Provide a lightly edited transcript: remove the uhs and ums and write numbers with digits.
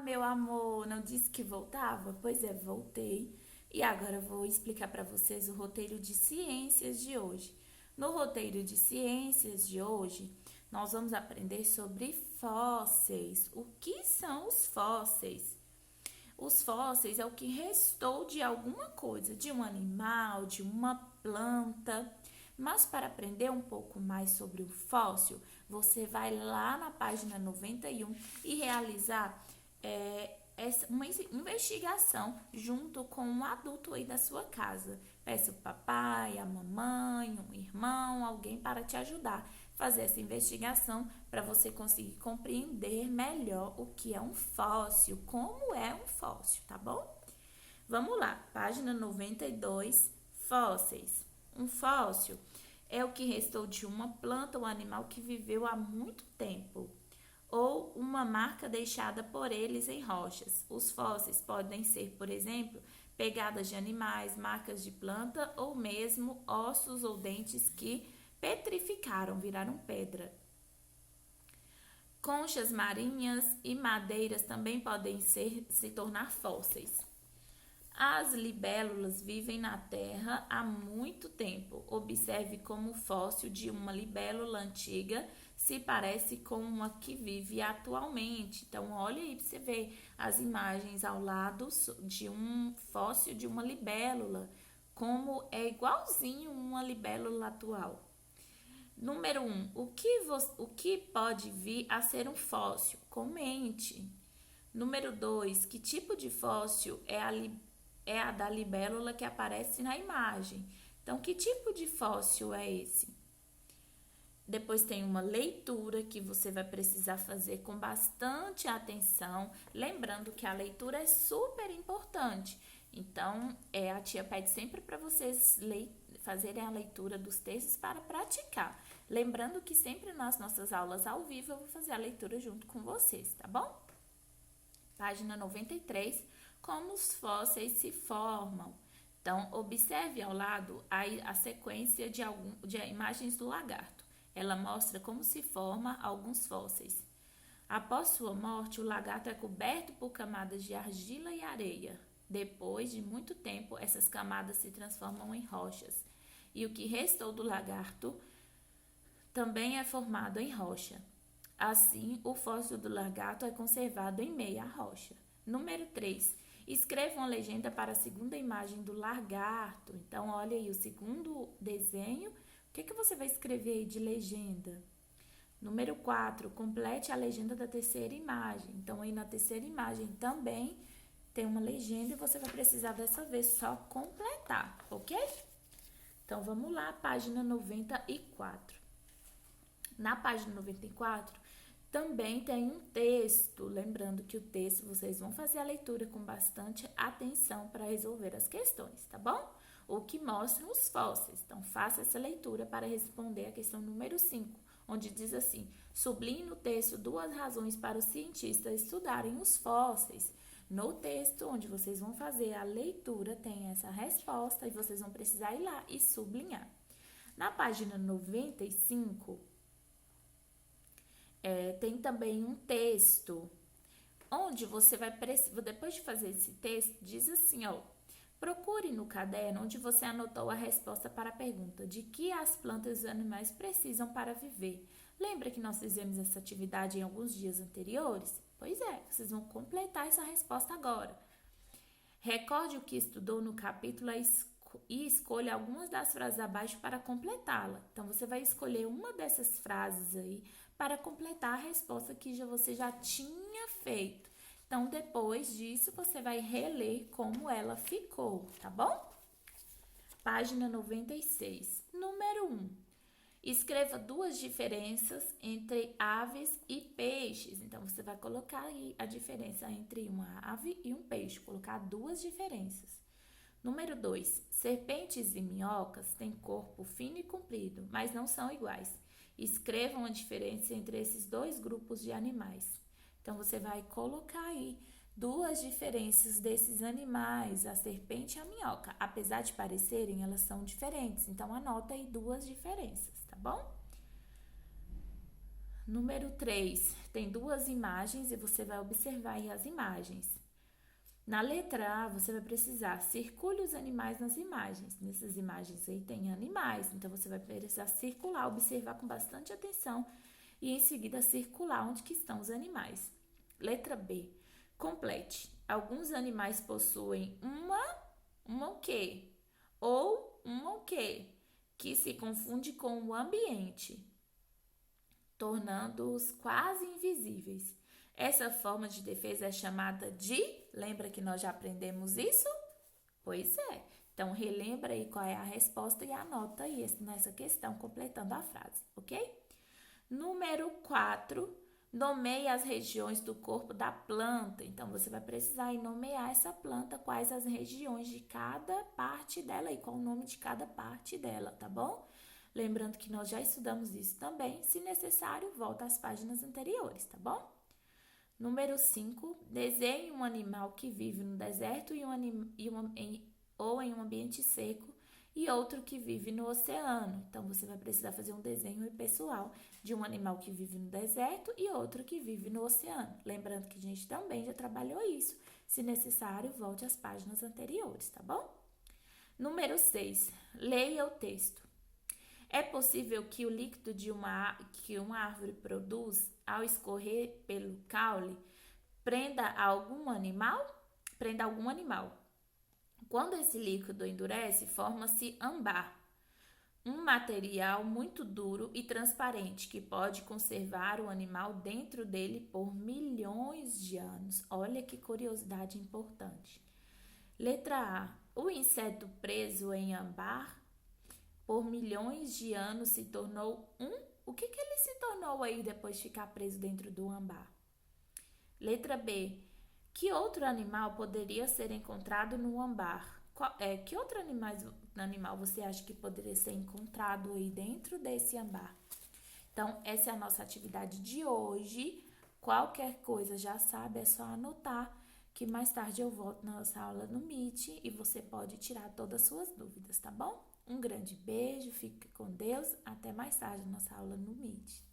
Meu amor, não disse que voltava? Pois é, voltei. E agora eu vou explicar para vocês o roteiro de ciências de hoje. No roteiro de ciências de hoje, nós vamos aprender sobre fósseis. O que são os fósseis? Os fósseis é o que restou de alguma coisa, de um animal, de uma planta. Mas para aprender um pouco mais sobre o fóssil, você vai lá na página 91 e realizar uma investigação junto com um adulto aí da sua casa. Peça o papai, a mamãe, um irmão, alguém para te ajudar a fazer essa investigação para você conseguir compreender melhor o que é um fóssil, como é um fóssil, tá bom? Vamos lá, página 92, fósseis. Um fóssil é o que restou de uma planta ou animal que viveu há muito tempo, ou uma marca deixada por eles em rochas. Os fósseis podem ser, por exemplo, pegadas de animais, marcas de planta ou mesmo ossos ou dentes que petrificaram, viraram pedra. Conchas marinhas e madeiras também podem se tornar fósseis. As libélulas vivem na Terra há muito tempo. Observe como o fóssil de uma libélula antiga se parece com uma que vive atualmente. Então, olha aí para você ver as imagens ao lado de um fóssil de uma libélula, como é igualzinho uma libélula atual. Número 1. O que pode vir a ser um fóssil? Comente. Número 2. Que tipo de fóssil é a da libélula que aparece na imagem? Então, que tipo de fóssil é esse? Depois tem uma leitura que você vai precisar fazer com bastante atenção, lembrando que a leitura é super importante. Então, a tia pede sempre para vocês fazerem a leitura dos textos para praticar. Lembrando que sempre nas nossas aulas ao vivo eu vou fazer a leitura junto com vocês, tá bom? Página 93, como os fósseis se formam. Então, observe ao lado a sequência de imagens do lagarto. Ela mostra como se forma alguns fósseis. Após sua morte, o lagarto é coberto por camadas de argila e areia. Depois de muito tempo, essas camadas se transformam em rochas. E o que restou do lagarto também é formado em rocha. Assim, o fóssil do lagarto é conservado em meio à rocha. Número 3. Escreva uma legenda para a segunda imagem do lagarto. Então, olha aí o segundo desenho. O que você vai escrever aí de legenda? Número 4. Complete a legenda da terceira imagem. Então, aí na terceira imagem também tem uma legenda e você vai precisar dessa vez só completar, ok? Então, vamos lá, página 94. Na página 94, também tem um texto. Lembrando que o texto vocês vão fazer a leitura com bastante atenção para resolver as questões, tá bom? O que mostram os fósseis. Então, faça essa leitura para responder a questão número 5, onde diz assim: sublinhe no texto 2 razões para os cientistas estudarem os fósseis. No texto onde vocês vão fazer a leitura, tem essa resposta e vocês vão precisar ir lá e sublinhar. Na página 95, tem também um texto, onde você vai precisar, depois de fazer esse texto, diz assim, ó: procure no caderno onde você anotou a resposta para a pergunta de que as plantas e os animais precisam para viver. Lembra que nós fizemos essa atividade em alguns dias anteriores? Pois é, vocês vão completar essa resposta agora. Recorde o que estudou no capítulo e escolha algumas das frases abaixo para completá-la. Então, você vai escolher uma dessas frases aí para completar a resposta que você já tinha feito. Então, depois disso, você vai reler como ela ficou, tá bom? Página 96. Número 1. Escreva 2 diferenças entre aves e peixes. Então, você vai colocar aí a diferença entre uma ave e um peixe. Colocar 2 diferenças. Número 2. Serpentes e minhocas têm corpo fino e comprido, mas não são iguais. Escrevam a diferença entre esses 2 grupos de animais. Então, você vai colocar aí 2 diferenças desses animais, a serpente e a minhoca. Apesar de parecerem, elas são diferentes. Então, anota aí 2 diferenças, tá bom? Número 3, tem duas imagens e você vai observar aí as imagens. Na letra A, você vai precisar circule os animais nas imagens. Nessas imagens aí tem animais, então você vai precisar circular, observar com bastante atenção e em seguida circular onde que estão os animais. Letra B, complete. Alguns animais possuem uma o quê? Ou uma o quê? Que se confunde com o ambiente, tornando-os quase invisíveis. Essa forma de defesa é chamada de... Lembra que nós já aprendemos isso? Pois é. Então, relembra aí qual é a resposta e anota aí nessa questão, completando a frase, ok? Número 4, nomeie as regiões do corpo da planta. Então, você vai precisar nomear essa planta, quais as regiões de cada parte dela e qual o nome de cada parte dela, tá bom? Lembrando que nós já estudamos isso também. Se necessário, volta às páginas anteriores, tá bom? Número 5, desenhe um animal que vive no deserto ou em um ambiente seco e outro que vive no oceano. Então, você vai precisar fazer um desenho pessoal de um animal que vive no deserto e outro que vive no oceano. Lembrando que a gente também já trabalhou isso. Se necessário, volte às páginas anteriores, tá bom? Número 6, leia o texto. É possível que o líquido que uma árvore produz, ao escorrer pelo caule, prenda algum animal? Quando esse líquido endurece, forma-se âmbar, um material muito duro e transparente que pode conservar o animal dentro dele por milhões de anos. Olha que curiosidade importante. Letra A. O inseto preso em âmbar por milhões de anos se tornou O que ele se tornou aí depois de ficar preso dentro do âmbar? Letra B. Que outro animal poderia ser encontrado no âmbar? Que outro animal você acha que poderia ser encontrado aí dentro desse âmbar? Então, essa é a nossa atividade de hoje. Qualquer coisa já sabe, é só anotar que mais tarde eu volto na nossa aula no Meet e você pode tirar todas as suas dúvidas, tá bom? Um grande beijo, fique com Deus, até mais tarde na nossa aula no Meet.